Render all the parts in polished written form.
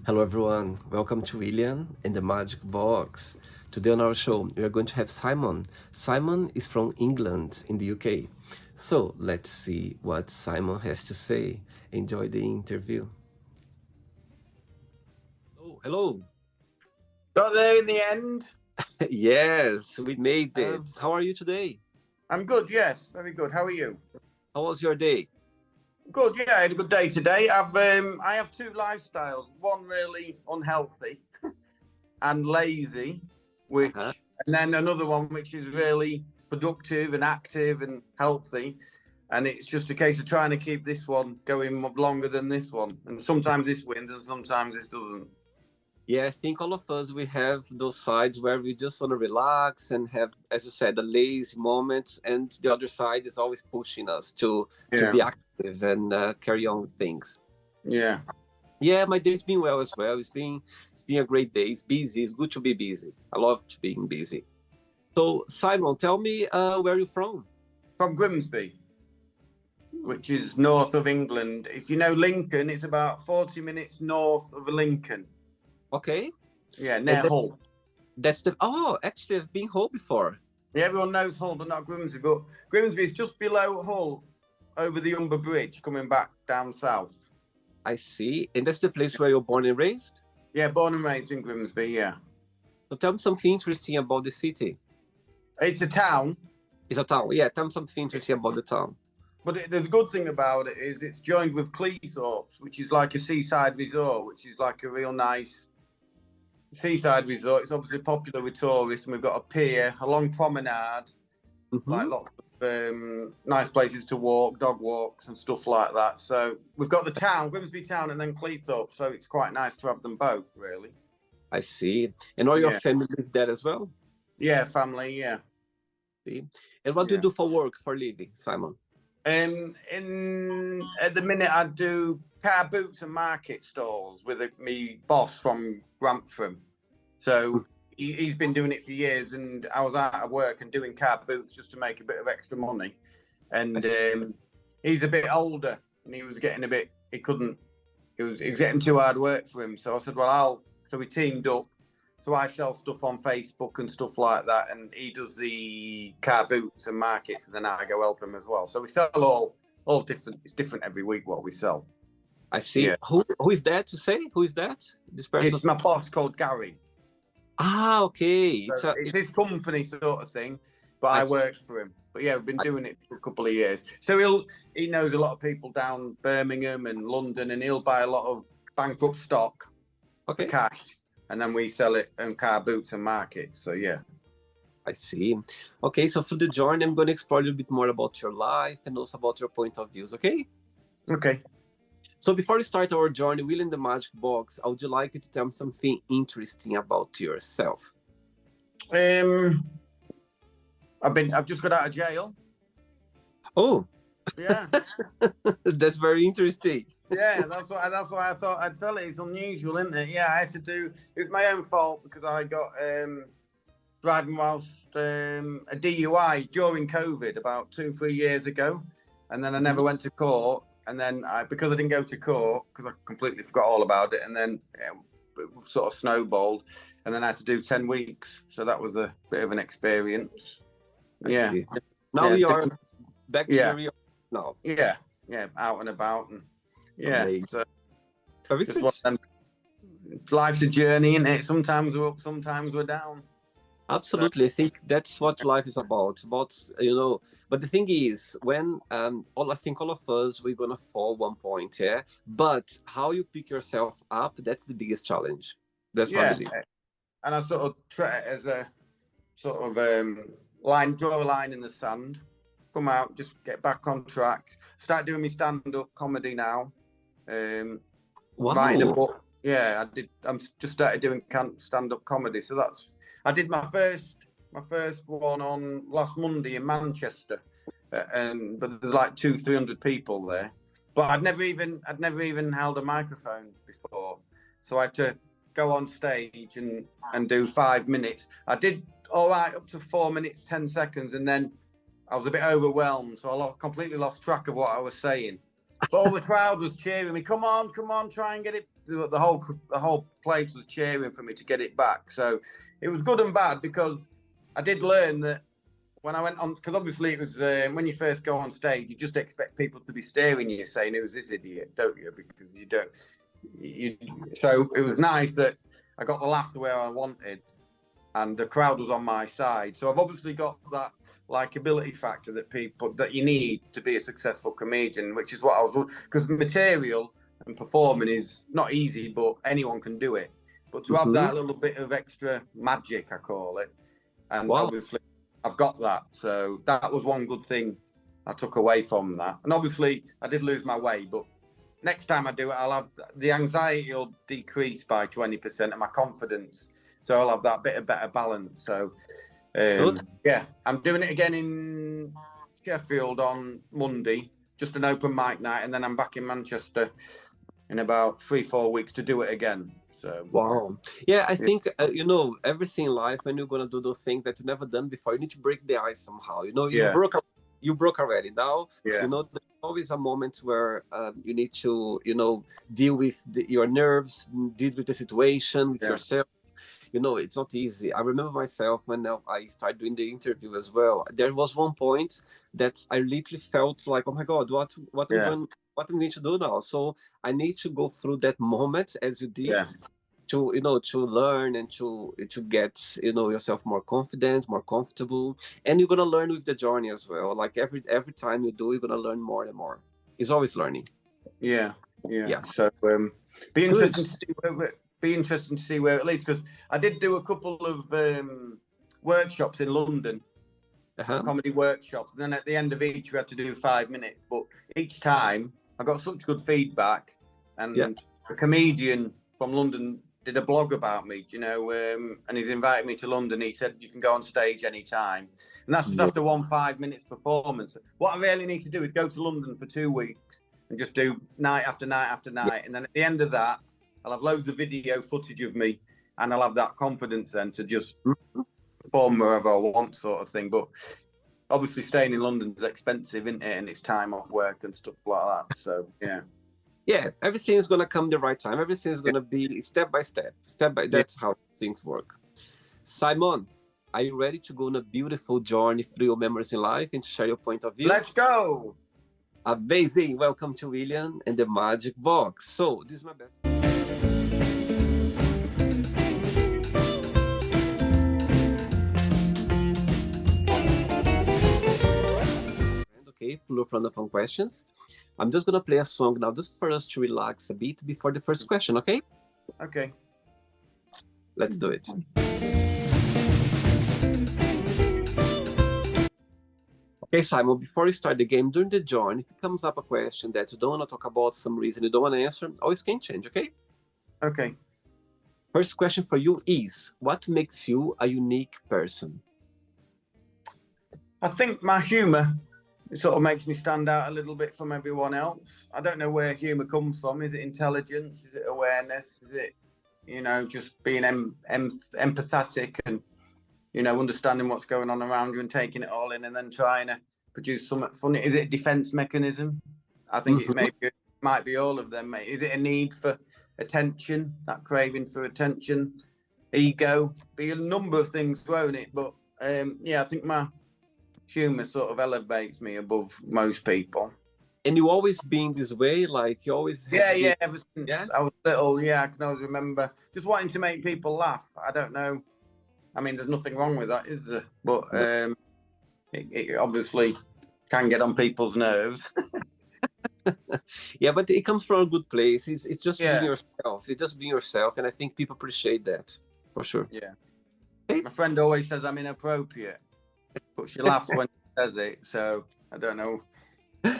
Hello everyone, welcome to William and the Magic Box. Today on our show, we are going to have Simon. Simon is from England in the UK. So let's see what Simon has to say. Enjoy the interview. Oh, hello. Got there in the end. Yes, we made it. How are you today? I'm good, yes, very good. How are you? How was your day? Good, yeah, I had a good day today. I have two lifestyles. One really unhealthy and lazy, which and then another one which is really productive and active and healthy. And it's just a case of trying to keep this one going longer than this one. And sometimes this wins and sometimes this doesn't. Yeah, I think all of us, we have those sides where we just want to relax and have, as you said, the lazy moments. And the other side is always pushing us to be active and carry on with things. Yeah. Yeah, my day's been well as well. It's been a great day. It's busy. It's good to be busy. I love being busy. So, Simon, tell me, where are you from? From Grimsby, which is north of England. If you know Lincoln, it's about 40 minutes north of Lincoln. Okay. Yeah, near Hull. Actually, I've been Hull before. Yeah, everyone knows Hull, but not Grimsby. But Grimsby is just below Hull, over the Humber Bridge, coming back down south. I see. And that's the place where you're born and raised? Yeah, born and raised in Grimsby, yeah. So tell me something interesting about the city. It's a town. It's a town, yeah. Tell me something interesting about the town. But the good thing about it is it's joined with Cleethorpes, which is like a seaside resort, which is like a real nice seaside resort. It's obviously popular with tourists, and we've got a pier, a long promenade, like lots of nice places to walk, dog walks and stuff like that. So we've got the town, Grimsby town, and then Cleethorpes. So it's quite nice to have them both, really. I see. And all your family live there as well? Yeah, family, yeah. See? And what do you do for work, for living, Simon? At the minute, I do car boots and market stalls with me boss from Grantham. So he's been doing it for years, and I was out of work and doing car boots just to make a bit of extra money. And he's a bit older, and he was getting a bit. He was getting too hard work for him. So I said, well, so we teamed up. So I sell stuff on Facebook and stuff like that, and he does the car boots and markets, and then I go help him as well. So we sell all different. It's different every week what we sell. I see. Yeah. Who is that to say? Who is that? This person? It's my boss called Gary. Ah, okay. So it's his company sort of thing, but I work for him. But yeah, we've been doing it for a couple of years. So he knows a lot of people down Birmingham and London, and he'll buy a lot of bankrupt stock for cash. And then we sell it in car boots and markets. So, yeah. I see. Okay, so for the journey, I'm going to explore a little bit more about your life and also about your point of views, okay? Okay. So before we start our journey, Will in the Magic Box, I would like you to tell me something interesting about yourself. I've just got out of jail. Oh. Yeah. That's very interesting. Yeah, that's why I thought I'd tell it. It's unusual, isn't it? Yeah, I had to do. It was my own fault because I got driving whilst a DUI during COVID about 2-3 years ago, and then I never went to court. And then because I didn't go to court because I completely forgot all about it, and then it sort of snowballed, and then I had to do 10 weeks. So that was a bit of an experience. I see. Now we are back to where we are now. Yeah, out and about and. Yeah, so life's a journey, isn't it? Sometimes we're up, sometimes we're down. Absolutely, I think that's what life is about. But the thing is, when all of us, we're gonna fall one point, yeah. But how you pick yourself up, that's the biggest challenge. That's what I believe. And I sort of try it as a sort of draw a line in the sand, come out, just get back on track, start doing my stand-up comedy now. Writing a book. Yeah, I'm just started doing stand-up comedy. So I did my first one on last Monday in Manchester, but there's like 200-300 people there. But I'd never even held a microphone before, so I had to go on stage and do 5 minutes. I did all right up to 4 minutes 10 seconds, and then I was a bit overwhelmed, so I completely lost track of what I was saying. But all the crowd was cheering me, come on, try and get it the whole place was cheering for me to get it back. So it was good and bad, because I did learn that when I went on, because obviously it was when you first go on stage, you just expect people to be staring at you, saying, "Who's this idiot?" Don't you? Because you don't. So it was nice that I got the laughter where I wanted, and the crowd was on my side. So I've obviously got that likability factor that you need to be a successful comedian, which is what I was, because material and performing is not easy, but anyone can do it. But to have that little bit of extra magic, I call it, and obviously I've got that. So that was one good thing I took away from that. And obviously I did lose my way, but next time I do it, I'll have the anxiety will decrease by 20% and my confidence. So I'll have that bit of better balance. So yeah, I'm doing it again in Sheffield on Monday, just an open mic night, and then I'm back in Manchester in about 3-4 weeks to do it again. So wow, yeah, I think you know, everything in life, when you're gonna do those things that you never done before, you need to break the ice somehow. You know, you broke already. Now you know there's always a moment where you need to, you know, deal with your nerves, deal with the situation, with yourself. You know, it's not easy. I remember myself when I started doing the interview as well. There was one point that I literally felt like, oh my God, what I'm going to do now? So I need to go through that moment as you did to, you know, to learn and to get, you know, yourself more confident, more comfortable. And you're going to learn with the journey as well. Like every time you do, you're going to learn more and more. It's always learning. Yeah. So be interesting to see where it leads, because I did do a couple of workshops in London, comedy workshops, and then at the end of each we had to do 5 minutes, but each time I got such good feedback, and a comedian from London did a blog about me, you know, and he's invited me to London. He said you can go on stage anytime, and that's just after 1 5 minutes performance. What I really need to do is go to London for 2 weeks and just do night after night after night, and then at the end of that I'll have loads of video footage of me, and I'll have that confidence then to just perform wherever I want, sort of thing. But obviously staying in London is expensive, isn't it? And it's time off work and stuff like that. So yeah, everything is gonna come the right time. Everything is gonna be step by step. That's how things work. Simon, are you ready to go on a beautiful journey through your memories in life and to share your point of view? Let's go. Amazing. Welcome to William and the Magic Box. So this is my best. Okay, full of fun questions. I'm just gonna play a song now, just for us to relax a bit before the first question. Okay? Okay. Let's do it. Okay, Simon, before we start the game, during the journey, if it comes up a question that you don't want to talk about, some reason you don't want to answer, always can change, okay? Okay. First question for you is, what makes you a unique person? I think my humour, it sort of makes me stand out a little bit from everyone else. I don't know where humour comes from. Is it intelligence? Is it awareness? Is it, you know, just being empathetic and, you know, understanding what's going on around you and taking it all in and then trying to produce something funny? Is it a defense mechanism? I think it might be all of them, mate. Is it a need for attention, that craving for attention, ego? Be a number of things, won't it? But yeah, I think my humour sort of elevates me above most people. And you always been this way, like you always have ever since I was little. I can always remember just wanting to make people laugh. I don't know, I mean, there's nothing wrong with that, is there? But it obviously can get on people's nerves. Yeah, but it comes from a good place. It's just being yourself. It's just being yourself, and I think people appreciate that for sure. Yeah. Hey. My friend always says I'm inappropriate, but she laughs when she says it. So I don't know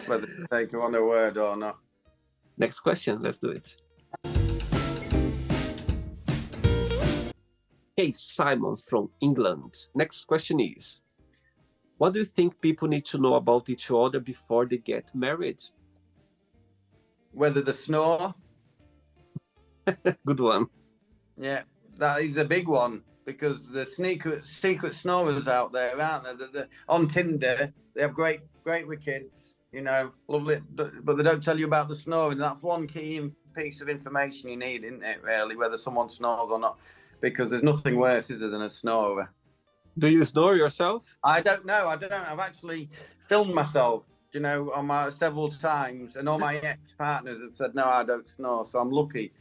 whether to take her on her word or not. Next question. Let's do it. Hey, Simon from England. Next question is, what do you think people need to know about each other before they get married? Whether they snore. Good one. Yeah, that is a big one, because the secret snorers out there, aren't there? They're on Tinder, they have great with kids, you know, lovely, but they don't tell you about the snoring. That's one key piece of information you need, isn't it, really, whether someone snores or not? Because there's nothing worse, is there, than a snorer. Do you snore yourself? I don't know. I don't. I've actually filmed myself, you know, on my several times, and all my ex-partners have said, no, I don't snore, so I'm lucky.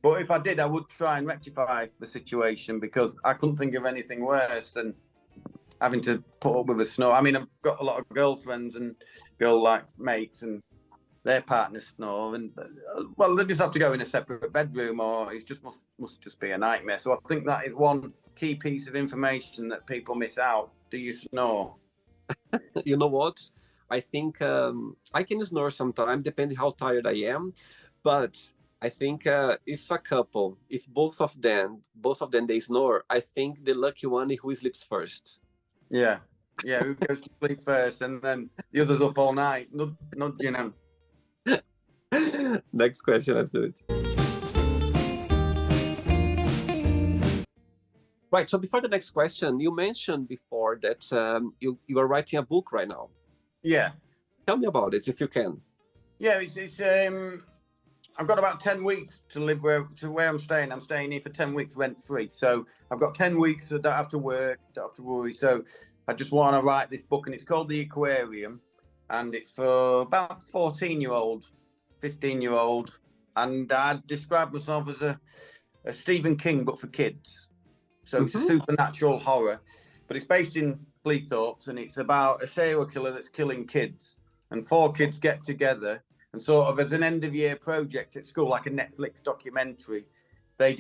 But if I did, I would try and rectify the situation, because I couldn't think of anything worse than having to put up with a snore. I mean, I've got a lot of girlfriends and girl-like mates, and their partners snore, and well, they just have to go in a separate bedroom, or it just must just be a nightmare. So I think that is one key piece of information that people miss out. Do you snore? You know what? I think I can snore sometimes, depending how tired I am. But I think if a couple, if both of them they snore, I think the lucky one is who sleeps first. Yeah, who goes to sleep first, and then the other's up all night. Not you know. Next question, let's do it. Right, so before the next question, you mentioned before that you are writing a book right now. Yeah. Tell me about it, if you can. Yeah, it's I've got about 10 weeks to live where I'm staying. I'm staying here for 10 weeks rent-free. So I've got 10 weeks, so I don't have to work, don't have to worry. So I just want to write this book, and it's called The Aquarium, and it's for about 14-year-old, 15-year-old, and I describe myself as a Stephen King, but for kids. So it's a supernatural horror, but it's based in Cleethorpes, and it's about a serial killer that's killing kids, and 4 kids get together, and sort of as an end-of-year project at school, like a Netflix documentary, they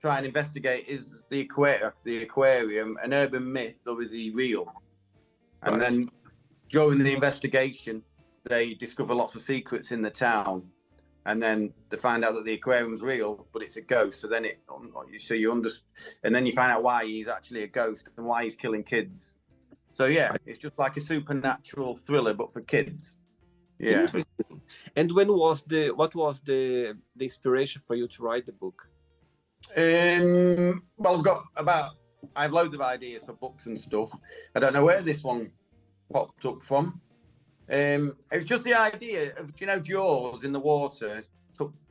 try and investigate, is the aquarium an urban myth, or is he real? And then during the investigation, they discover lots of secrets in the town, and then they find out that the aquarium's real, but it's a ghost. So then and then you find out why he's actually a ghost and why he's killing kids. So yeah, it's just like a supernatural thriller, but for kids. Yeah. Interesting. And what was the inspiration for you to write the book? Well, I have loads of ideas for books and stuff. I don't know where this one popped up from. It was just the idea of, you know, Jaws in the water.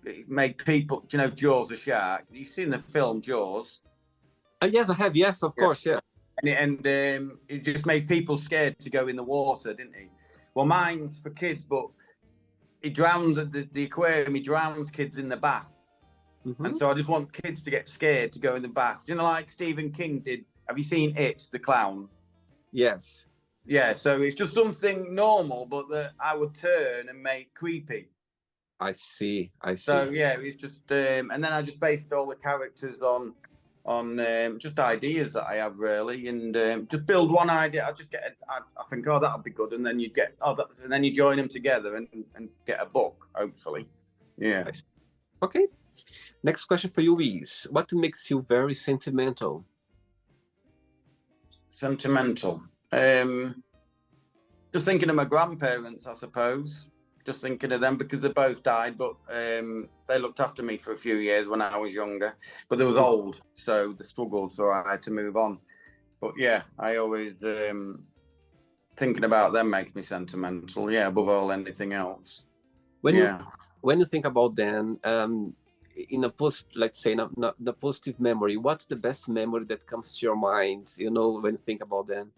It made people, you know, Jaws, a shark. You've seen the film Jaws? Yes, I have. Yes, of course, yeah. And it just made people scared to go in the water, didn't he? Well, mine's for kids, but he drowns at the aquarium. He drowns kids in the bath. And so I just want kids to get scared to go in the bath. You know, like Stephen King did. Have you seen It, the clown? Yes. Yeah, so it's just something normal, but that I would turn and make creepy. I see. So yeah, it's just, and then I just based all the characters on just ideas that I have, really, and just build one idea. I think, oh, that'll be good, and then and then you join them together and get a book, hopefully. Yeah. Okay. Next question for you is, what makes you very sentimental? Sentimental. Just thinking of my grandparents, I suppose. Just thinking of them, because they both died, but they looked after me for a few years when I was younger. But they was old, so they struggled, so I had to move on. But yeah, I always thinking about them makes me sentimental. Yeah, above all anything else. When you think about them, in a positive memory, what's the best memory that comes to your mind? You know, when you think about them.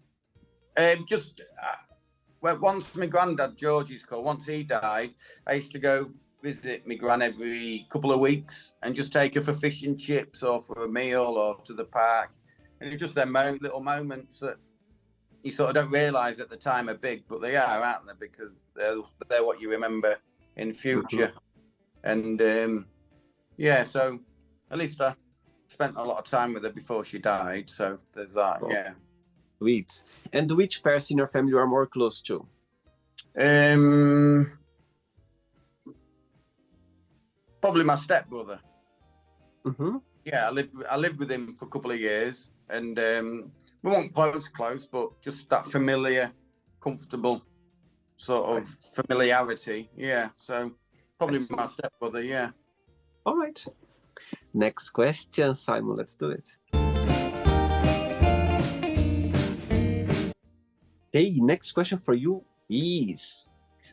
Well, once my granddad, Georgie's called, once he died, I used to go visit my gran every couple of weeks and just take her for fish and chips or for a meal or to the park. And it's just them little moments that you sort of don't realise at the time are big, but they are, aren't they? Because they're what you remember in future. And yeah, so at least I spent a lot of time with her before she died. So there's that, yeah. Sweet. And which person in your family you are more close to? Probably my stepbrother. Yeah, I lived with him for a couple of years, and we weren't close, but just that familiar, comfortable sort of familiarity. Yeah, so probably my stepbrother. Yeah. All right. Next question, Simon. Let's do it. Hey, next question for you is,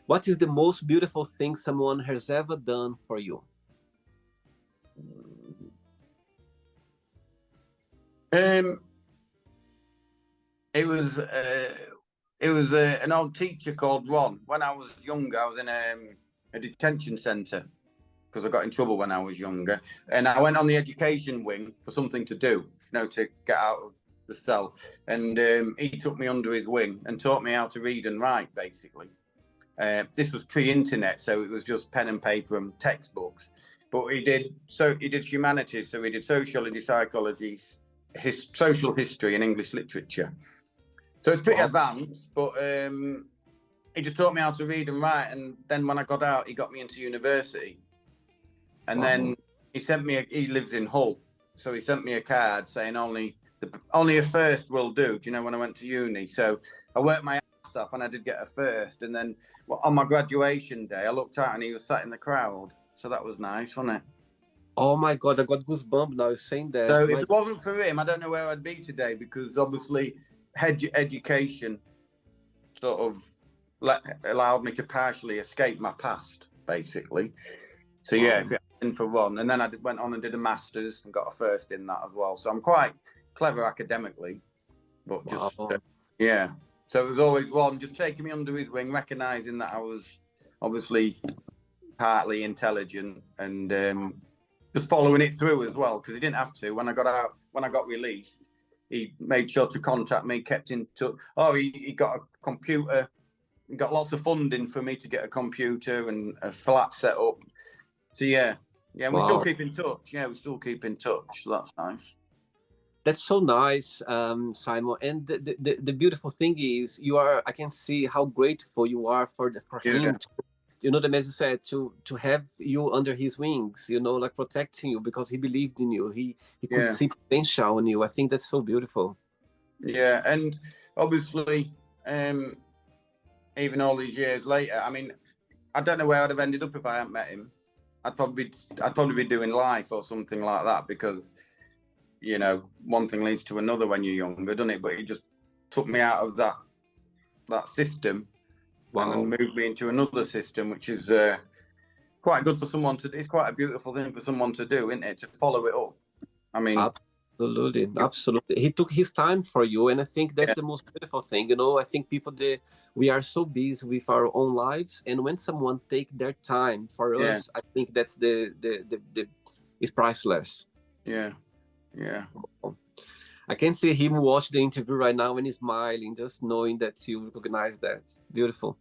what is the most beautiful thing someone has ever done for you? It was an old teacher called Ron. When I was younger, I was in a detention centre because I got in trouble when I was younger, and I went on the education wing for something to do, to get out of the cell. And he took me under his wing and taught me how to read and write, basically. This was pre-internet, so it was just pen and paper and textbooks. But he did humanities, so he did sociology, psychology, social history, and English literature. So it's pretty advanced, but he just taught me how to read and write. And then when I got out, he got me into university. And then he sent me, he lives in Hull, so he sent me a card saying only a first will do, when I went to uni. So I worked my ass off and I did get a first. And then on my graduation day, I looked out and he was sat in the crowd. So that was nice, wasn't it? Oh my God, I got goosebumps now saying that. So if it wasn't for him, I don't know where I'd be today, because obviously education sort of allowed me to partially escape my past, basically. So yeah, if it hadn't been for Ron, and then I went on and did a master's and got a first in that as well. So I'm quite clever academically, but just yeah. So it was always Ron just taking me under his wing, recognising that I was obviously partly intelligent, and just following it through as well, because he didn't have to. When I got released, he made sure to contact me, kept in touch. Oh, he got a computer, he got lots of funding for me to get a computer and a flat set up. So yeah, we still keep in touch. Yeah, we still keep in touch. So that's nice. That's so nice, Simon. And the beautiful thing is, I can see how grateful you are for him. As you said, to have you under his wings, like protecting you because he believed in you. He could see potential in you. I think that's so beautiful. Yeah, and obviously, even all these years later, I mean, I don't know where I'd have ended up if I hadn't met him. I'd probably be doing life or something like that, because one thing leads to another when you're younger, doesn't it? But he just took me out of that system. Wow. And moved me into another system, which is quite good for someone to do. It's quite a beautiful thing for someone to do, isn't it? To follow it up. I mean, absolutely. He took his time for you, and I think that's the most beautiful thing. I think we are so busy with our own lives, and when someone take their time for us, I think that's it's priceless. Yeah. I can see him watch the interview right now and he's smiling, just knowing that you recognize that. Beautiful.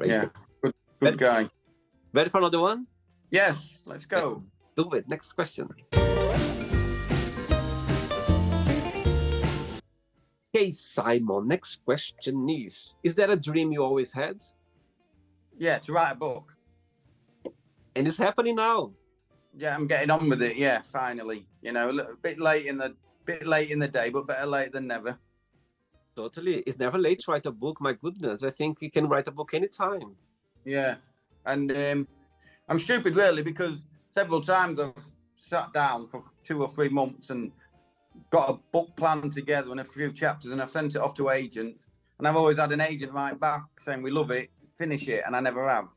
Yeah. Good guy. Ready for another one? Yes, let's go. Let's do it. Next question. Okay, Simon, next question is that a dream you always had? Yeah, to write a book. And it's happening now. Yeah, I'm getting on with it. Yeah, finally. A little bit late in the day, but better late than never. Totally. It's never late to write a book. My goodness. I think you can write a book anytime. Yeah. And I'm stupid, really, because several times I've sat down for 2 or 3 months and got a book plan together and a few chapters, and I've sent it off to agents. And I've always had an agent write back saying, we love it, finish it. And I never have.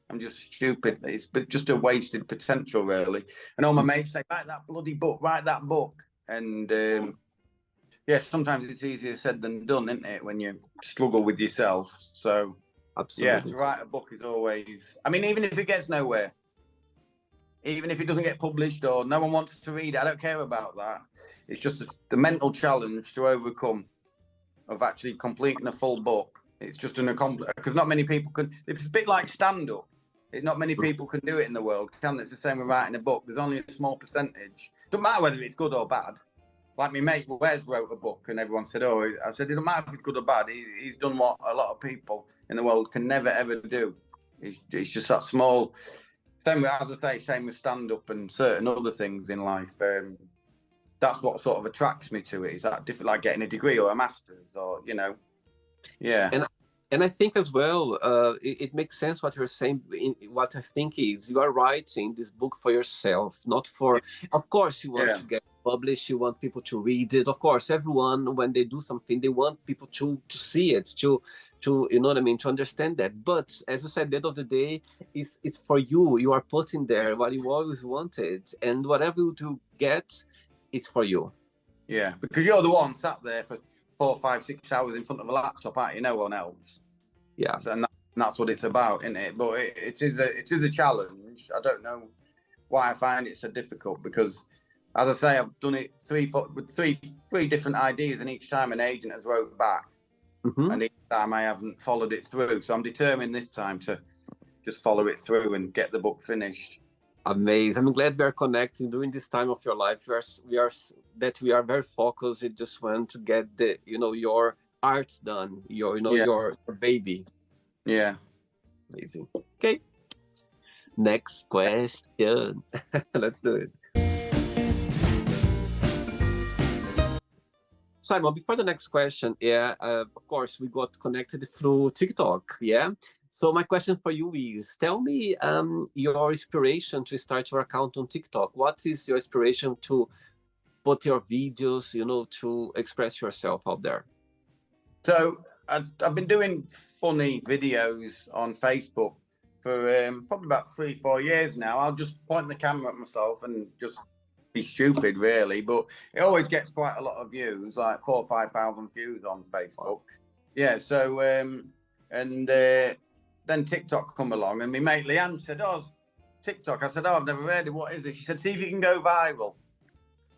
I'm just stupid. It's just a wasted potential, really. And all my mates say, write that bloody book, write that book. And sometimes it's easier said than done, isn't it, when you struggle with yourself? So, absolutely. To write a book is always, I mean, even if it gets nowhere, even if it doesn't get published or no one wants to read it, I don't care about that. It's just the mental challenge to overcome of actually completing a full book. It's just an accomplishment, because not many people can. It's a bit like stand-up. Not many people can do it in the world, can they? It's the same with writing a book. There's only a small percentage. Doesn't matter whether it's good or bad. Like my mate Wes wrote a book, and everyone said, "Oh," I said, "It doesn't matter if it's good or bad. He's done what a lot of people in the world can never ever do. It's just that small." Same with, as I say, same with stand-up and certain other things in life. That's what sort of attracts me to it. Is that different, like getting a degree or a master's, or Yeah. And I think as well, it makes sense what you're saying. What I think is you are writing this book for yourself, not for. Of course, you want Yeah. to get published. You want people to read it. Of course, everyone when they do something, they want people to see it, to you know what I mean, to understand that. But as you said, at the end of the day, it's for you. You are putting there what you always wanted, and whatever you get, it's for you. Yeah, because you're the one sat there for 4, 5, 6 hours in front of a laptop, aren't you? No one else. Yeah. So, and that's what it's about, isn't it? But it is a challenge. I don't know why I find it so difficult because, as I say, I've done it with three different ideas, and each time an agent has wrote back, and each time I haven't followed it through. So I'm determined this time to just follow it through and get the book finished. Amazing. I'm glad we are connecting during this time of your life. We are very focused. It just want to get your art done. Your baby. Yeah. Amazing. Okay. Next question. Let's do it. Simon, before the next question, of course, we got connected through TikTok, yeah? So my question for you is, tell me your inspiration to start your account on TikTok. What is your inspiration to put your videos, to express yourself out there? So I've been doing funny videos on Facebook for probably about 3, 4 years now. I'll just point the camera at myself and just be stupid, really. But it always gets quite a lot of views, like 4,000 or 5,000 views on Facebook. Wow. Yeah. So then TikTok come along, and my mate Leanne said, "Oh, TikTok." I said, "Oh, I've never heard it. What is it?" She said, "See if you can go viral."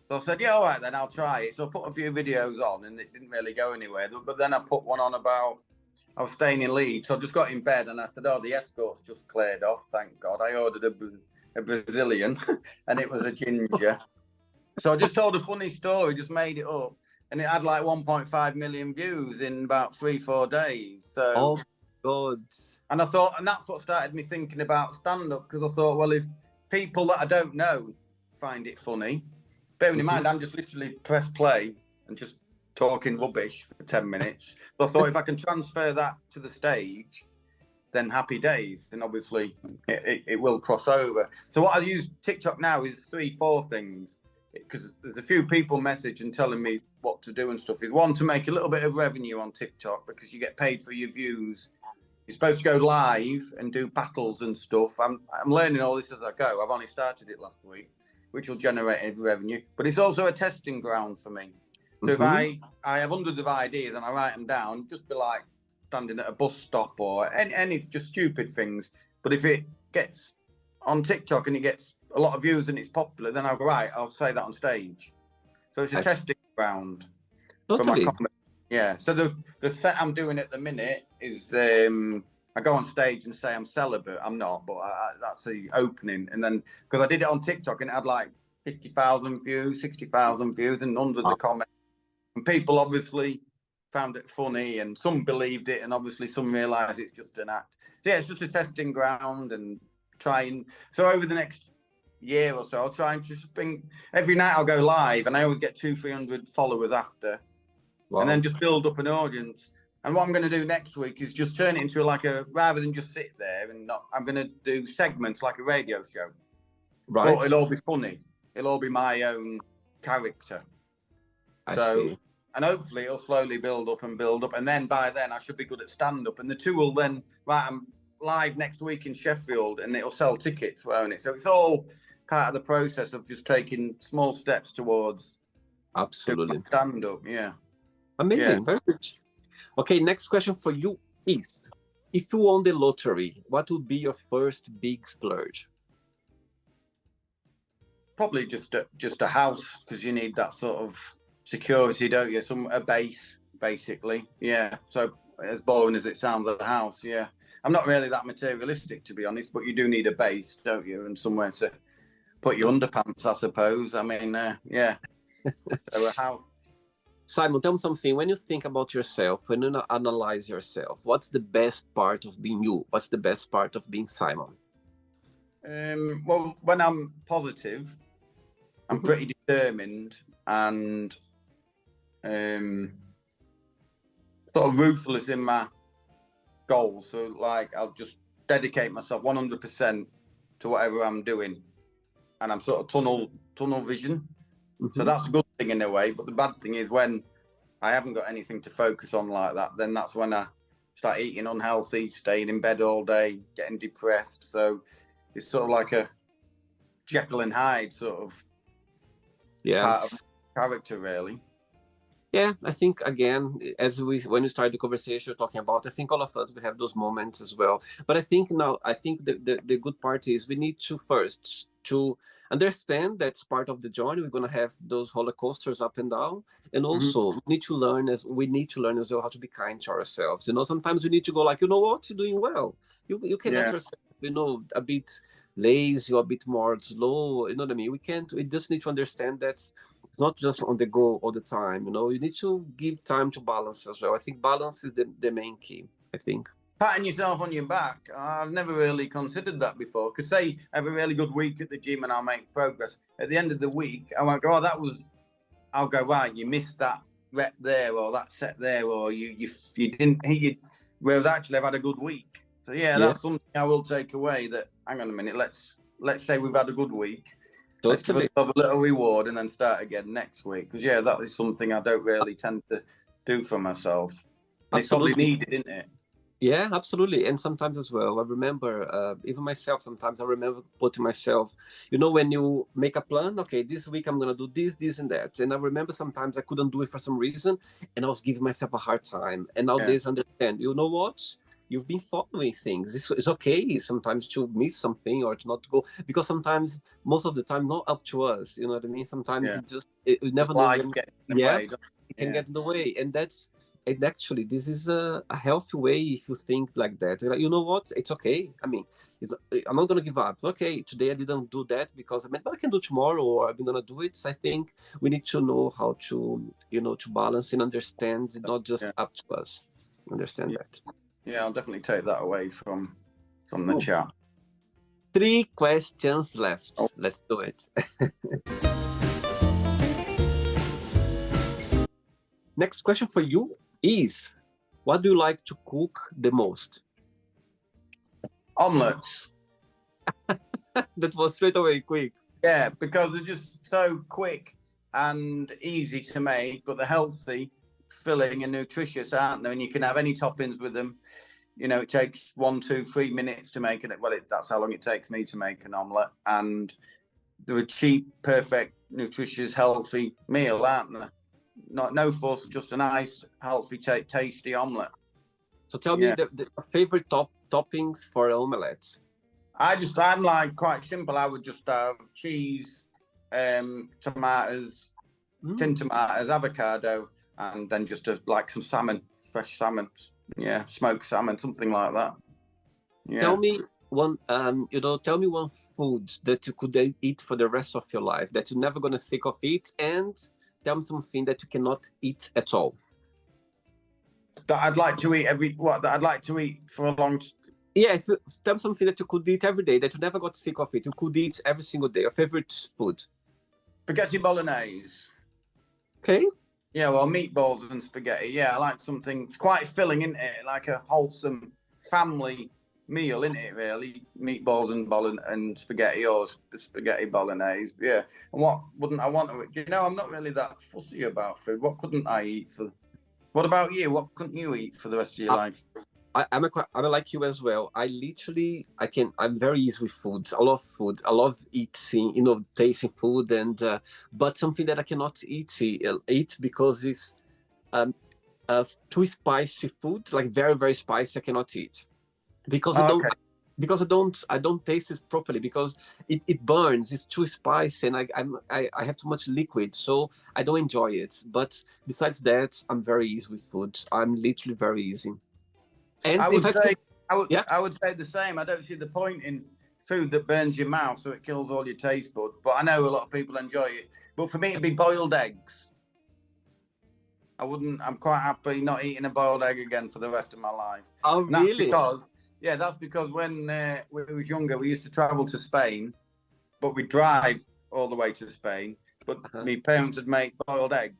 So I said, "Yeah, all right, then I'll try it." So I put a few videos on, and it didn't really go anywhere. But then I put one on about I was staying in Leeds, so I just got in bed, and I said, "Oh, the escort's just cleared off. Thank God." I ordered a Brazilian, and it was a ginger. So I just told a funny story, just made it up, and it had like 1.5 million views in about 3, 4 days. So, oh God. And I thought, and that's what started me thinking about stand-up, because I thought, well, if people that I don't know find it funny, bearing in mind I'm just literally press play and just talking rubbish for 10 minutes. So I thought if I can transfer that to the stage, then happy days. And obviously it will cross over. So what I use TikTok now is 3, 4 things, because there's a few people message and telling me what to do and stuff. Is one, to make a little bit of revenue on TikTok, because you get paid for your views. You're supposed to go live and do battles and stuff. I'm learning all this as I go. I've only started it last week, which will generate revenue. But it's also a testing ground for me. So if I have hundreds of ideas and I write them down, just be like standing at a bus stop or any just stupid things. But if it gets on TikTok and it gets a lot of views and it's popular, then I'll go, right, I'll say that on stage. So it's a testing ground for my comedy. Yeah. So the set I'm doing at the minute is I go on stage and say I'm celibate. I'm not, but that's the opening. And then because I did it on TikTok and it had like 50,000 views, 60,000 views, and hundreds of comments. And people obviously found it funny, and some believed it, and obviously some realised it's just an act. So yeah, it's just a testing ground and trying. So over the next year or so, I'll try and just bring every night. I'll go live, and I always get 200-300 followers after. Wow. And then just build up an audience. And what I'm going to do next week is just turn it into rather than just sit there and not, I'm going to do segments like a radio show. Right. But it'll all be funny. It'll all be my own character. I see. And hopefully it'll slowly build up. And then by then I should be good at stand-up. And the two will then, I'm live next week in Sheffield and it'll sell tickets, won't it? So it's all part of the process of just taking small steps towards stand-up, yeah. Amazing. Yeah. Very good. Okay, next question for you is, if you won the lottery, what would be your first big splurge? Probably just a house, because you need that sort of security, don't you? A base, basically. Yeah. So as boring as it sounds, a house, yeah. I'm not really that materialistic, to be honest, but you do need a base, don't you? And somewhere to put your underpants, I suppose. I mean, yeah. So a house. Simon, tell me something. When you think about yourself, when you analyze yourself, what's the best part of being you? What's the best part of being Simon? Well, when I'm positive, I'm pretty determined and sort of ruthless in my goals. So like I'll just dedicate myself 100% to whatever I'm doing, and I'm sort of tunnel vision. So that's a good thing in a way. But the bad thing is when I haven't got anything to focus on like that, then that's when I start eating unhealthy, staying in bed all day, getting depressed. So it's sort of like a Jekyll and Hyde sort of part of character, really. Yeah, I think again, when we started the conversation talking about, I think all of us we have those moments as well. But I think the good part is we need to first to understand that's part of the journey. We're gonna have those roller coasters up and down, and also we need to learn as well how to be kind to ourselves. You know, sometimes we need to go like, you know what, you're doing well. You can let yourself, you know, a bit lazy or a bit more slow. You know what I mean? We just need to understand that it's not just on the go all the time. You know, you need to give time to balance as well. I think balance is the main key, I think. Patting yourself on your back, I've never really considered that before. Because say I have a really good week at the gym and I'll make progress. At the end of the week, I might go, oh, I'll go, right, you missed that rep there or that set there, or you didn't hit it. Whereas actually I've had a good week. So that's something I will take away. That hang on a minute, let's say we've had a good week. Let's give ourselves a little reward and then start again next week. Because that is something I don't really tend to do for myself. And it's probably needed, isn't it? Yeah, absolutely. And sometimes as well, I remember, even myself, sometimes I remember putting myself, you know, when you make a plan, okay, this week I'm going to do this, and that. And I remember sometimes I couldn't do it for some reason, and I was giving myself a hard time. And nowadays, understand, you know what? You've been following things. It's okay sometimes to miss something or to not go, because sometimes, most of the time, not up to us. You know what I mean? Sometimes we never know. It can get in the way. And actually, this is a healthy way if you think like that. Like, you know what? It's okay. I mean, I'm not going to give up. Okay, today I didn't do that because but I can do tomorrow, or I'm going to do it. So I think we need to know how to, you know, to balance and understand, not just up to us. Understand that. Yeah, I'll definitely take that away from the chat. 3 questions left. Let's do it. Next question for you is, what do you like to cook the most? Omelettes. That was straight away quick. Yeah, because they're just so quick and easy to make, but they're healthy, filling and nutritious, aren't they? And you can have any toppings with them. You know, it takes 1, 2, 3 minutes to make it. Well, that's how long it takes me to make an omelette. And they're a cheap, perfect, nutritious, healthy meal, aren't they? No fuss, just a nice, healthy, tasty omelette. So tell me the favorite toppings for omelettes. I'm like quite simple. I would just have cheese, tomatoes, tin tomatoes, avocado, and then just like some salmon, fresh salmon, smoked salmon, something like that. Yeah. Tell me one food that you could eat for the rest of your life, that you're never gonna sick of it, and tell me something that you cannot eat at all. That I'd like to eat that I'd like to eat for a long. Yeah, tell me something that you could eat every day, that you never got sick of it. You could eat every single day. Your favorite food? Spaghetti bolognese. Okay. Yeah, well, meatballs and spaghetti. Yeah, I like something. It's quite filling, isn't it? Like a wholesome family meal, isn't it? Really, meatballs and spaghetti, or spaghetti bolognese. Yeah. And what wouldn't I want to eat? You know, I'm not really that fussy about food. What couldn't I eat for? What about you? What couldn't you eat for the rest of your life? I'm like you as well. I'm very easy with food. I love food. I love eating, you know, tasting food, and but something that I cannot eat because it's too spicy food, like very, very spicy. I cannot eat because I don't taste it properly, because it burns. It's too spicy, and I have too much liquid, so I don't enjoy it. But besides that, I'm very easy with food. I'm literally very easy. And I would say the same. I don't see the point in food that burns your mouth, so it kills all your taste buds. But I know a lot of people enjoy it. But for me, it'd be boiled eggs. I'm quite happy not eating a boiled egg again for the rest of my life. Oh, really? That's because when we was younger, we used to travel to Spain, but we'd drive all the way to Spain. But my parents would make boiled eggs.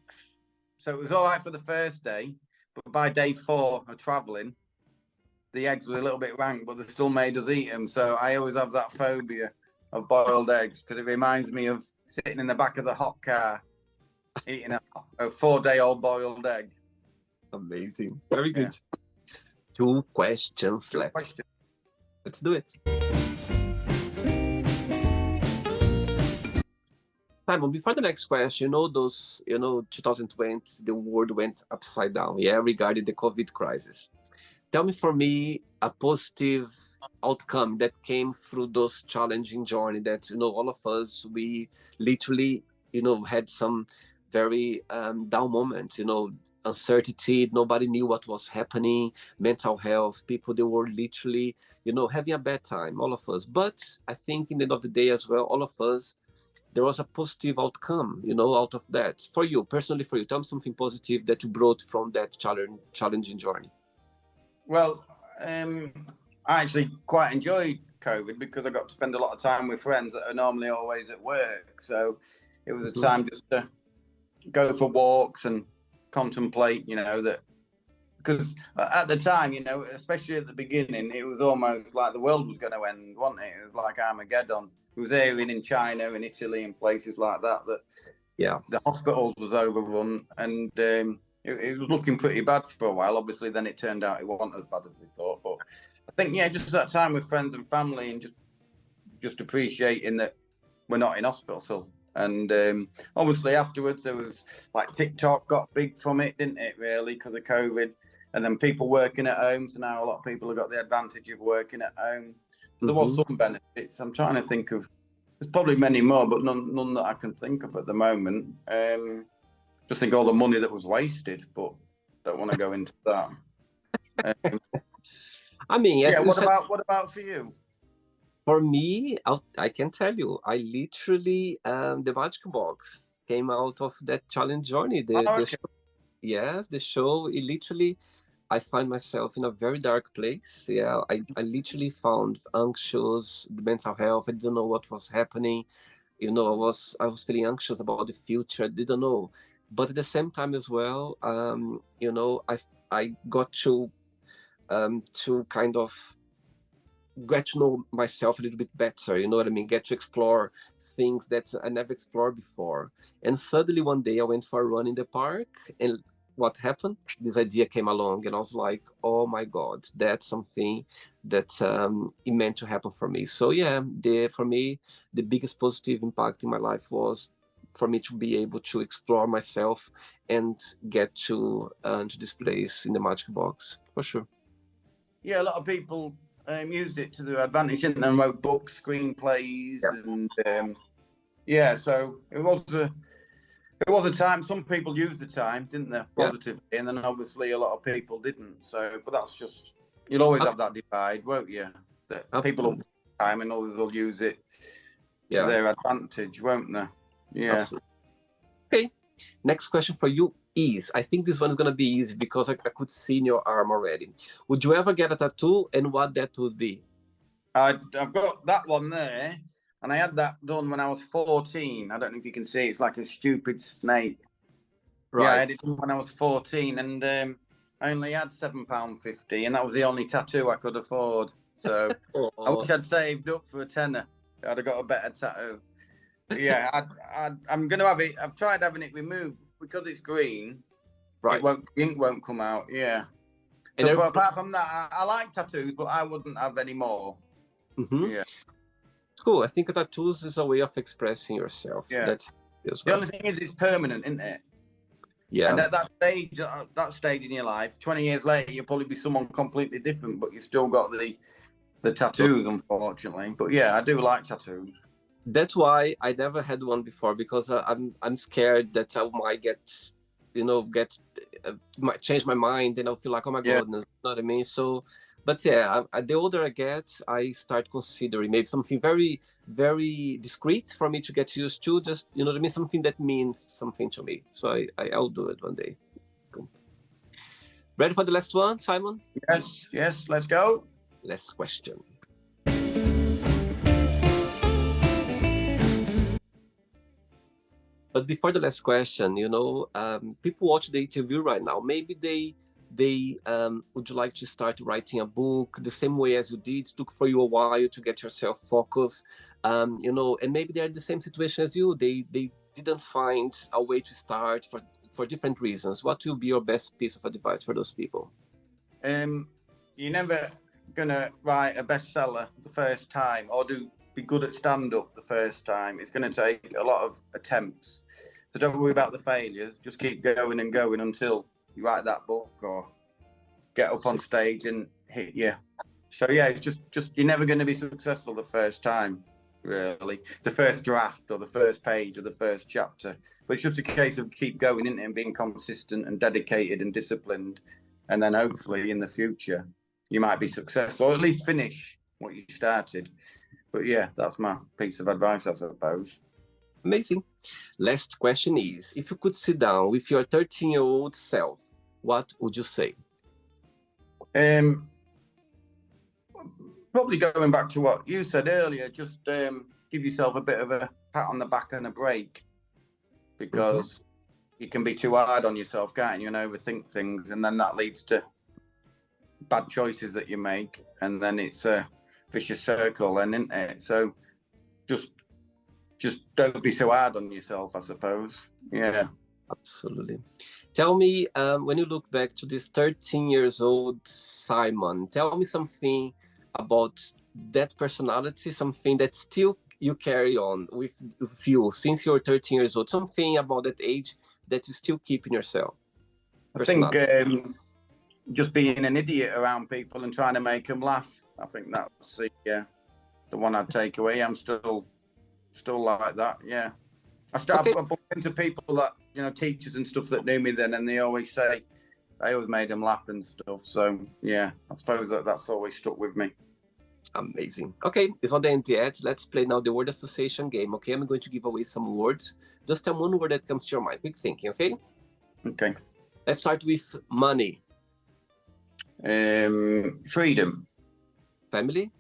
So it was all right for the first day, but by day 4 of traveling, the eggs were a little bit rank, but they still made us eat them. So I always have that phobia of boiled eggs because it reminds me of sitting in the back of the hot car eating a 4-day-old boiled egg. Amazing. Very good. 2 questions left. Let's do it. Simon, before the next question, 2020, the world went upside down, regarding the COVID crisis. Tell me, for me, a positive outcome that came through those challenging journey that, all of us, we literally, had some very down moments, uncertainty, nobody knew what was happening, mental health, people, they were literally, having a bad time, all of us. But I think in the end of the day as well, all of us, there was a positive outcome, out of that. For you, personally, tell me something positive that you brought from that challenging journey. Well, I actually quite enjoyed COVID because I got to spend a lot of time with friends that are normally always at work. So it was a time just to go for walks and contemplate, that, because at the time, especially at the beginning, it was almost like the world was going to end, wasn't it? It was like Armageddon. It was airing in China and Italy and places like that, the hospitals was overrun, and it was looking pretty bad for a while. Obviously, then it turned out it wasn't as bad as we thought. But I think, just that time with friends and family, and just appreciating that we're not in hospital. And obviously afterwards, there was like Tik Tok got big from it, didn't it, really, because of COVID. And then people working at home. So now a lot of people have got the advantage of working at home. So there was some benefits. I'm trying to think of, there's probably many more, but none that I can think of at the moment. Just think all the money that was wasted, but don't want to go into that. I mean, yes. What about for you? For me, I can tell you, I literally, the Magic Box came out of that challenge journey. The show, yes, the show, it literally, I find myself in a very dark place. Yeah, I literally found anxious, mental health. I didn't know what was happening. I was feeling anxious about the future. I didn't know. But at the same time as well, I got to kind of get to know myself a little bit better, you know what I mean? Get to explore things that I never explored before. And suddenly one day I went for a run in the park, and what happened? This idea came along, and I was like, oh my God, that's something that it meant to happen for me. So yeah, for me, the biggest positive impact in my life was for me to be able to explore myself and get to this place in the Magic Box, for sure. Yeah, a lot of people used it to their advantage, didn't they? And wrote books, screenplays, and so it was a time. Some people used the time, didn't they, positively, and then obviously a lot of people didn't. So, but that's just, you'll always have that divide, won't you? That people will use time and others will use it to their advantage, won't they? Yeah. Absolutely. Okay. Next question for you is, I think this one is going to be easy because I could see in your arm already. Would you ever get a tattoo, and what that would be? I've got that one there, and I had that done when I was 14. I don't know if you can see, it's like a stupid snake. Right. Yeah, I had it done when I was 14, and I only had £7.50, and that was the only tattoo I could afford. So I wish I'd saved up for a tenner. I'd have got a better tattoo. Yeah, I'm going to have it. I've tried having it removed because it's green. Right. Ink won't come out. Yeah. So, but apart from that, I like tattoos, but I wouldn't have any more. Yeah. Cool. I think tattoos is a way of expressing yourself. Yeah. That's the only thing is, it's permanent, isn't it? Yeah. And at that stage in your life, 20 years later, you'll probably be someone completely different, but you still got the tattoos, unfortunately. But yeah, I do like tattoos. That's why I never had one before, because I'm scared that I might might change my mind, and I'll feel like, oh my goodness, you know what I mean? So, but yeah, the older I get, I start considering maybe something very, very discreet for me to get used to, just, you know what I mean? Something that means something to me. So I'll do it one day. Cool. Ready for the last one, Simon? Yes, let's go. Last question. But before the last question, people watch the interview right now. Maybe they would you like to start writing a book the same way as you did? It took for you a while to get yourself focused, you know, and maybe they're in the same situation as you. They didn't find a way to start for different reasons. What will be your best piece of advice for those people? You're never gonna write a bestseller the first time, or be good at stand-up the first time. It's going to take a lot of attempts. So don't worry about the failures. Just keep going and going until you write that book or get up on stage and hit you. So yeah, it's just you're never going to be successful the first time, really. The first draft or the first page or the first chapter. But it's just a case of keep going in and being consistent and dedicated and disciplined. And then hopefully in the future, you might be successful, or at least finish what you started. But yeah, that's my piece of advice, I suppose. Amazing. Last question is, if you could sit down with your 13-year-old self, what would you say? Probably going back to what you said earlier, just give yourself a bit of a pat on the back and a break, because you can be too hard on yourself, can't you, and overthink things, and then that leads to bad choices that you make, and then it's a vicious circle, then, isn't it? So just don't be so hard on yourself, I suppose. Yeah, absolutely. Tell me, when you look back to this 13 years old Simon, tell me something about that personality, something that still you carry on with you since you're 13 years old, something about that age that you still keep in yourself. I think just being an idiot around people and trying to make them laugh. I think that's the one I'd take away. I'm still like that. Yeah, I bump into people that, you know, teachers and stuff that knew me then, and they always say I always made them laugh and stuff. So yeah, I suppose that's always stuck with me. Amazing. Okay, it's not the end yet. Let's play now the word association game. Okay, I'm going to give away some words. Just tell one word that comes to your mind. Quick thinking. Okay. Okay. Let's start with money. Freedom. Family.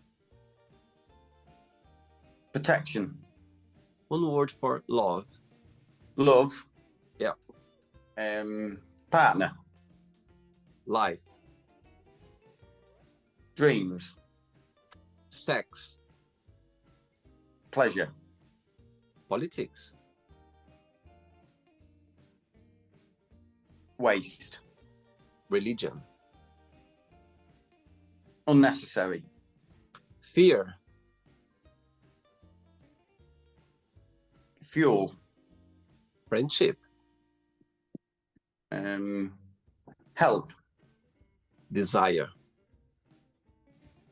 Protection. One word for love. Love. Yeah. Partner. Life. Dreams. Sex. Pleasure. Politics. Waste. Religion. Unnecessary. Fear. Fuel. Friendship. Help. Desire.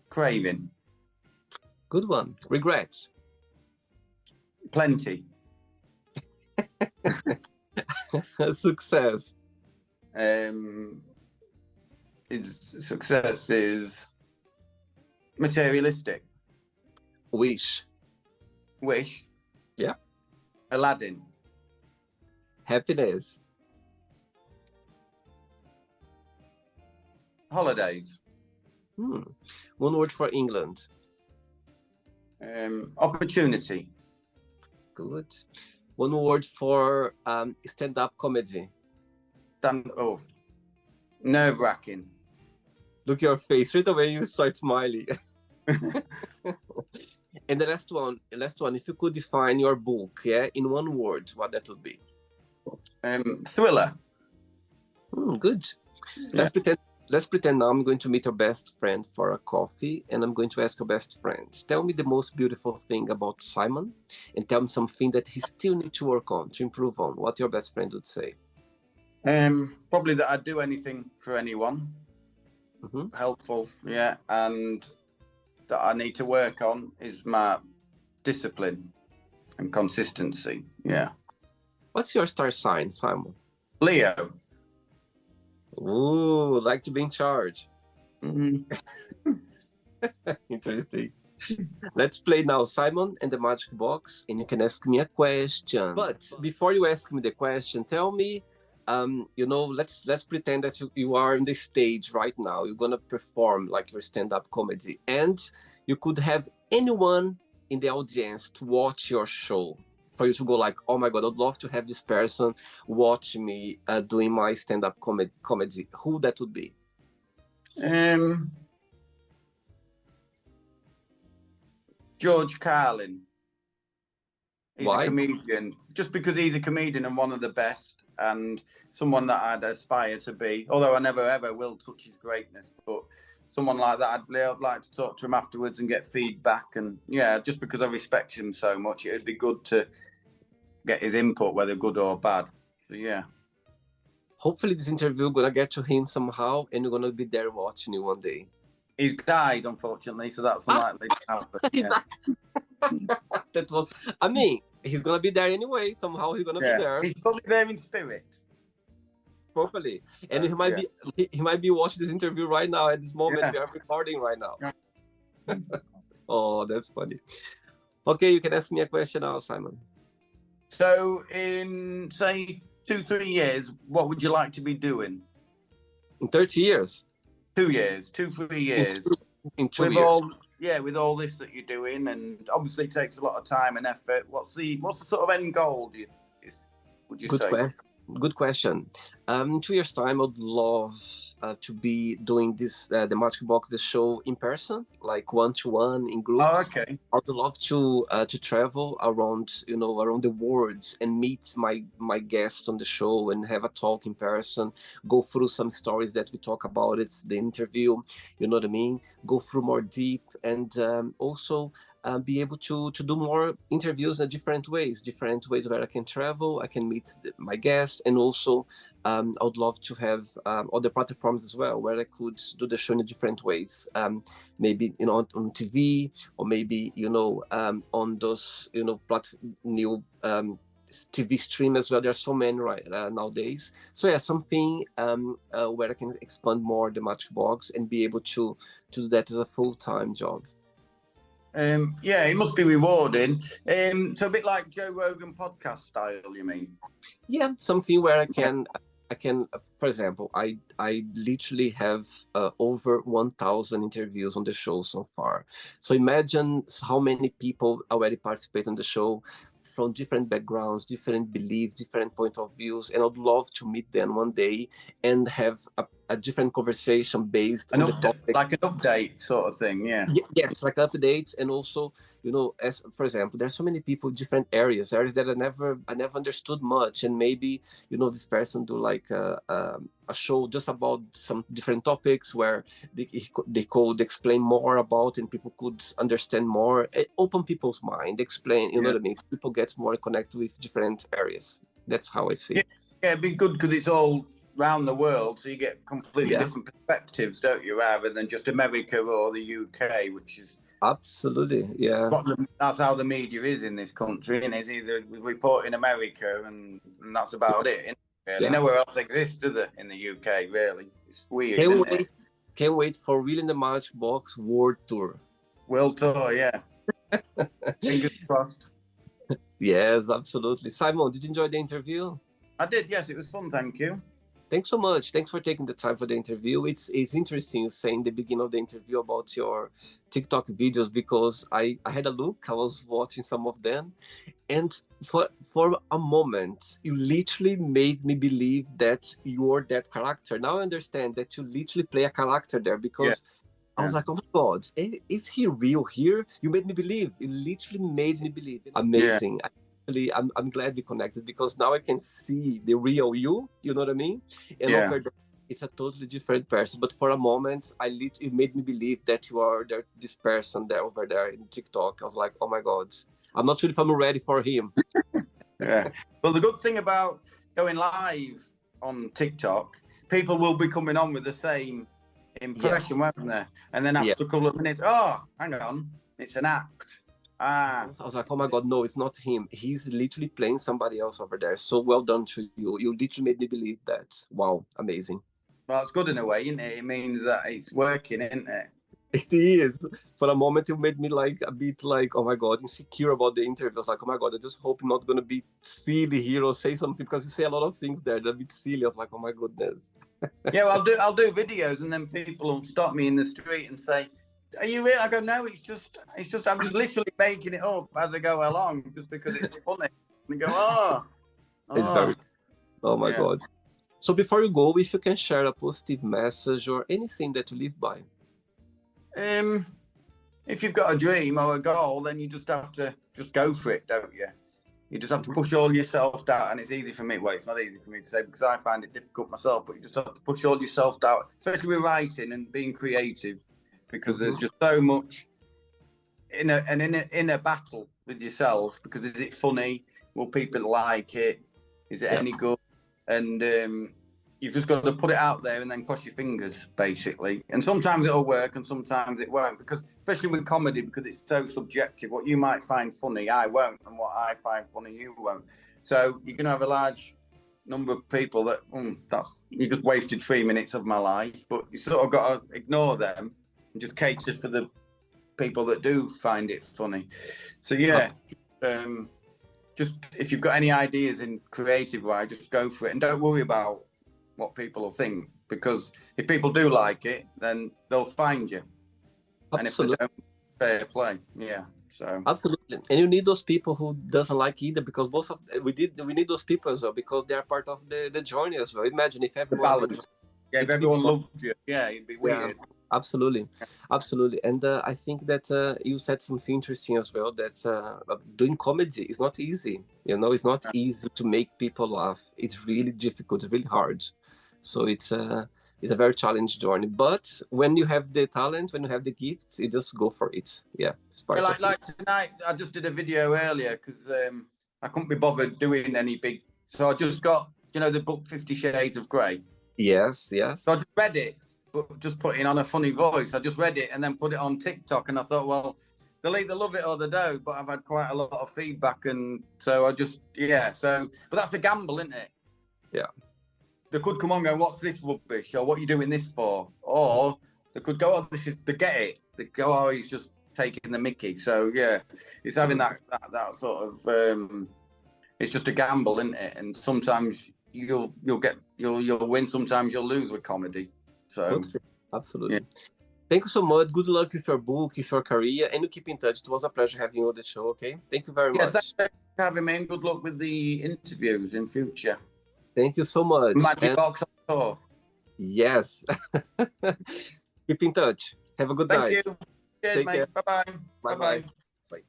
Craving. Good one. Regret. Plenty. Success. Success is materialistic. Wish. Wish. Yeah. Aladdin. Happiness. Holidays. One word for England. Opportunity. Good. One word for stand-up comedy. Nerve-wracking. Look at your face. Straight away you start smiling. And the last one, if you could define your book, in one word, what that would be? Thriller. Good. Yeah. Let's pretend now I'm going to meet your best friend for a coffee, and I'm going to ask your best friend, tell me the most beautiful thing about Simon, and tell me something that he still needs to work on, to improve on. What your best friend would say? Probably that I'd do anything for anyone. Helpful, yeah. And that I need to work on is my discipline and consistency. Yeah. What's your star sign, Simon? Leo. Ooh, like to be in charge. Interesting. Let's play now Simon and the Magic Box, and you can ask me a question. But before you ask me the question, tell me, let's pretend that you are on the stage right now. You're gonna perform like your stand-up comedy, and you could have anyone in the audience to watch your show for you to go like, oh my God, I'd love to have this person watch me doing my stand-up comedy, who that would be? George Carlin. He's Why? a comedian, just because he's a comedian and one of the best, and someone that I'd aspire to be. Although I never ever will touch his greatness, but someone like that, I'd like to talk to him afterwards and get feedback. And yeah, just because I respect him so much, it'd be good to get his input, whether good or bad. So yeah. Hopefully this interview gonna get to him somehow, and you're gonna be there watching you one day. He's died, unfortunately, so that's unlikely to happen. Yeah. That was, I mean, he's gonna be there anyway. Somehow he's gonna be there. He's probably there in spirit. Properly, and he might be watching this interview right now at this moment. We are recording right now. Oh, that's funny. Okay, you can ask me a question now, Simon. So in, say, 2-3 years, what would you like to be doing? In 30 years? 2 years, 2-3 years. In 2 years. With all this that you're doing, and obviously it takes a lot of time and effort. What's the sort of end goal, would you say? Good question. In 2 years' time, I'd love to be doing this, the Magic Box, the show in person, like 1-to-1 in groups. Oh, okay. I'd love to travel around, around the world and meet my guests on the show and have a talk in person, go through some stories that we talk about it, the interview, you know what I mean? Go through more deep, and also be able to do more interviews in different ways where I can travel, I can meet my guests, and also I would love to have other platforms as well where I could do the show in different ways. Maybe on TV, or maybe on those new TV stream as well. There are so many nowadays. So yeah, something where I can expand more the Magic Box and be able to do that as a full-time job. Yeah, it must be rewarding. So a bit like Joe Rogan podcast style, you mean? Yeah, something where I can, for example, I literally have over 1,000 interviews on the show so far. So imagine how many people already participate on the show from different backgrounds, different beliefs, different point of views, and I'd love to meet them one day and have a different conversation based on the topic. Like an update sort of thing, yeah. Yes, like updates, and also, as for example, there's so many people in different areas that I never understood much, and maybe this person do like a show just about some different topics where they could explain more about, and people could understand more, open people's mind, explain, you know what I mean? People get more connected with different areas. That's how I see it. Yeah, it'd be good because it's all around the world, so you get completely different perspectives, don't you, rather than just America or the UK, which is absolutely, yeah. That's how the media is in this country, and it's either reporting America, and that's about it. Really, nowhere else exists, do they, in the UK? Really, it's weird. Can't wait for Really in the Magic Box World Tour. World Tour, yeah. Fingers crossed. Yes, absolutely. Simon, did you enjoy the interview? I did. Yes, it was fun. Thank you. Thanks so much. Thanks for taking the time for the interview. It's interesting you saying the beginning of the interview about your TikTok videos, because I had a look. I was watching some of them, and for a moment, you literally made me believe that you're that character. Now I understand that you literally play a character there, because I was like, oh my God, is he real here? You made me believe. You literally made me believe. Amazing. Yeah. I'm glad we connected, because now I can see the real you know what I mean? And over there, it's a totally different person. But for a moment, it made me believe that you are this person there over there in TikTok. I was like, oh my God, I'm not sure if I'm ready for him. Yeah. Well, the good thing about going live on TikTok, people will be coming on with the same impression, won't they? And then after a couple of minutes, oh, hang on, it's an act. I was like, oh my God, no, it's not him. He's literally playing somebody else over there. So well done to you. You literally made me believe that. Wow, amazing. Well, it's good in a way, isn't it? It means that it's working, isn't it? It is. For a moment, it made me like a bit like, oh my God, insecure about the interview. I was like, oh my God, I just hope I'm not going to be silly here or say something, because you say a lot of things there that are a bit silly. I was like, oh my goodness. Yeah, well, I'll do videos, and then people will stop me in the street and say, are you real? I go, no, it's just I'm just literally making it up as I go along, just because it's funny. And go, oh. It's very, oh my Yeah. God. So before you go, if you can share a positive message or anything that you live by. If you've got a dream or a goal, then you just have to just go for it, don't you? You just have to push all yourself out, and it's easy for me. Well, it's not easy for me to say because I find it difficult myself. But you just have to push all yourself out, especially with writing and being creative, because there's just so much in a battle with yourself. Because is it funny? Will people like it? Is it any good? And you've just got to put it out there and then cross your fingers, basically. And sometimes it'll work and sometimes it won't, because especially with comedy, because it's so subjective. What you might find funny, I won't, and what I find funny, you won't. So you can have a large number of people that you just wasted 3 minutes of my life, but you sort of got to ignore them and just cater for the people that do find it funny. So yeah, just if you've got any ideas in creative way, just go for it and don't worry about what people will think, because if people do like it, then they'll find you. Absolutely. And if they don't, fair play. Yeah. So absolutely, and you need those people who doesn't like either, because we need those people as well, because they are part of the journey as well. Imagine if everyone if everyone loved you, it'd be weird. Absolutely. And I think that you said something interesting as well, that doing comedy is not easy. It's not easy to make people laugh. It's really difficult, it's really hard. So it's a very challenging journey. But when you have the talent, when you have the gift, you just go for it. Yeah. Like tonight, I just did a video earlier because I couldn't be bothered doing any big. So I just got, the book 50 Shades of Grey. Yes. So I just read it, but just putting on a funny voice. I just read it and then put it on TikTok, and I thought, well, they'll either love it or they don't. But I've had quite a lot of feedback, and so I just So, but that's a gamble, isn't it? Yeah. They could come on and go, what's this rubbish? Or what are you doing this for? Or they could go, oh, they get it. They go, oh, he's just taking the mickey. So yeah, it's having that sort of it's just a gamble, isn't it? And sometimes you'll win, sometimes you'll lose with comedy. So absolutely. Yeah. Thank you so much. Good luck with your book, with your career, and you keep in touch. It was a pleasure having you on the show. Okay, thank you very much. Thanks for having me, and good luck with the interviews in future. Thank you so much. Magic Box on tour. Yes. Keep in touch. Have a good night. Thank you. Cheers, mate. Bye-bye. Bye-bye.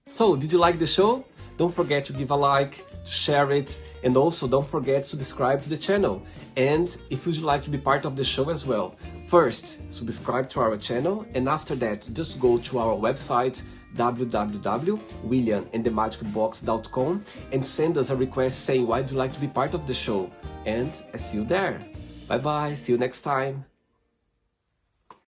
So, did you like the show? Don't forget to give a like, to share it, and also don't forget to subscribe to the channel. And if you'd like to be part of the show as well, first, subscribe to our channel, and after that, just go to our website, www.williamandthemagicbox.com, and send us a request saying why you'd like to be part of the show. And I see you there. Bye bye, see you next time.